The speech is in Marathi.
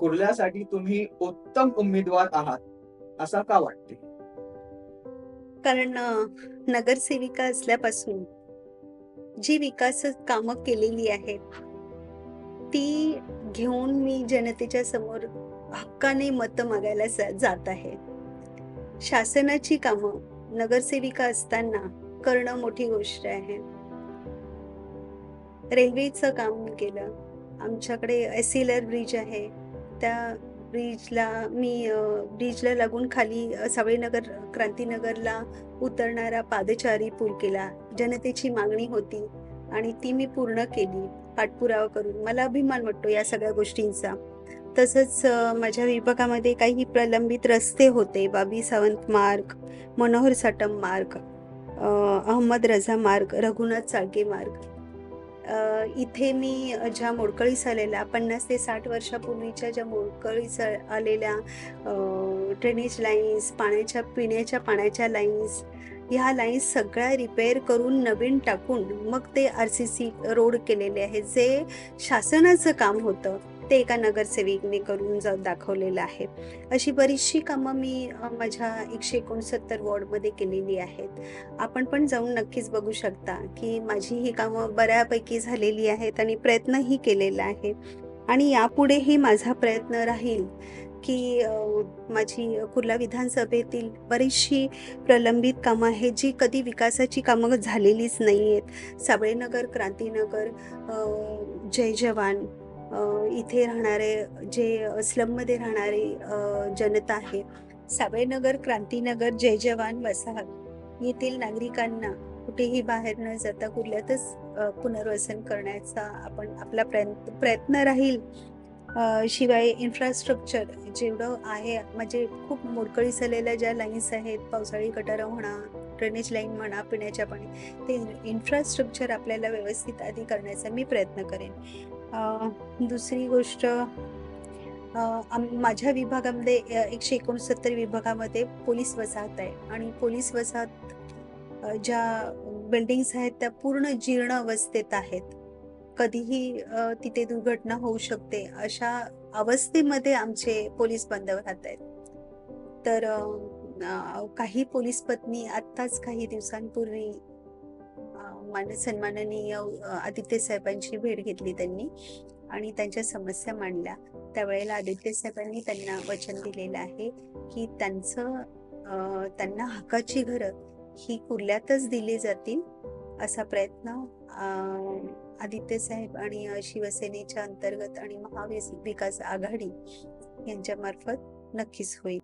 कुर्ल्यासाठी तुम्ही उत्तम उमेदवार आहात असं का वाटते? कारण नगरसेविका असल्यापासून जी विकास कामं केलेली आहेत, ती घेऊन मी जनतेच्या समोर हक्काने मतं मागायला जात आहे. शासनाची कामं नगरसेविका असताना करणं मोठी गोष्ट आहे. रेल्वेचं काम केलं. आमच्याकडे एसिलर ब्रिज आहे. त्या ब्रिजला लागून खाली सावळीनगर, क्रांतीनगरला उतरणारा पादचारी पूल केला. जनतेची मागणी होती आणि ती मी पूर्ण केली पाठपुरावा करून. मला अभिमान वाटतो या सगळ्या गोष्टींचा. तसंच माझ्या विभागामध्ये काही प्रलंबित रस्ते होते. बाबी सावंत मार्ग, मनोहर साटम मार्ग, अहमद रजा मार्ग, रघुनाथ चाळके मार्ग. इथे मी ज्या मोडकळीस आलेल्या 50 ते 60 वर्षापूर्वीच्या ज्या मोडकळीस आलेल्या ड्रेनेज लाईन्स, पिण्याच्या पाण्याच्या लाईन्स, ह्या लाईन्स सगळ्या रिपेअर करून नवीन टाकून मग ते आर-सी-सी रोड केलेले आहेत. जे शासनाचं काम होतं, ते एका नगरसेविकेने करून दाखवलेलं आहे. अशी बरीचशी कामं मी माझ्या 169 वॉर्डमध्ये केलेली आहेत. आपण पण जाऊन नक्कीच बघू शकता, की माझी ही कामं बऱ्यापैकी झालेली आहेत आणि प्रयत्नही केलेला आहे. आणि यापुढेही माझा प्रयत्न राहील, की माझी कुर्ला विधानसभेतील बरीचशी प्रलंबित कामं आहेत, जी कधी विकासाची कामं झालेलीच नाहीयेत. साबळेनगर, क्रांतीनगर, जय जवान, इथे राहणारे जे स्लममध्ये राहणारी जनता आहे. साबळेनगर, क्रांतीनगर, जय जवान वसाहत येथील नागरिकांना कुठेही बाहेर न जाता कुर्ल्यातच पुनर्वसन करण्याचा आपला प्रयत्न राहील. शिवाय इन्फ्रास्ट्रक्चर जेवढं आहे, म्हणजे खूप मोडकळीस आलेल्या ज्या लाईन्स आहेत, पावसाळी गटारं म्हणा, ड्रेनेज लाईन म्हणा, पिण्याच्या पाणी, ते इन्फ्रास्ट्रक्चर आपल्याला व्यवस्थित आधी करण्याचा मी प्रयत्न करेन. दुसरी गोष्ट, माझ्या विभागामध्ये 169 विभागामध्ये पोलीस वसाहत आहे आणि पोलीस वसाहत ज्या बिल्डिंग्स आहेत त्या पूर्ण जीर्ण अवस्थेत आहेत. कधीही तिथे दुर्घटना होऊ शकते, अशा अवस्थेमध्ये आमचे पोलीस बांधव राहत आहेत. तर काही पोलीस पत्नी आत्ताच काही दिवसांपूर्वी सन्माननीय आदित्य साहेबांची भेट घेतली त्यांनी आणि त्यांच्या समस्या मांडल्या. त्यावेळेला आदित्य साहेबांनी त्यांना वचन दिलेलं आहे, की त्यांना हक्काची घरं ही कुर्ल्यातच दिली जातील, असा प्रयत्न आदित्य साहेब आणि शिवसेनेच्या अंतर्गत आणि महाविकास आघाडी यांच्यामार्फत नक्कीच होईल.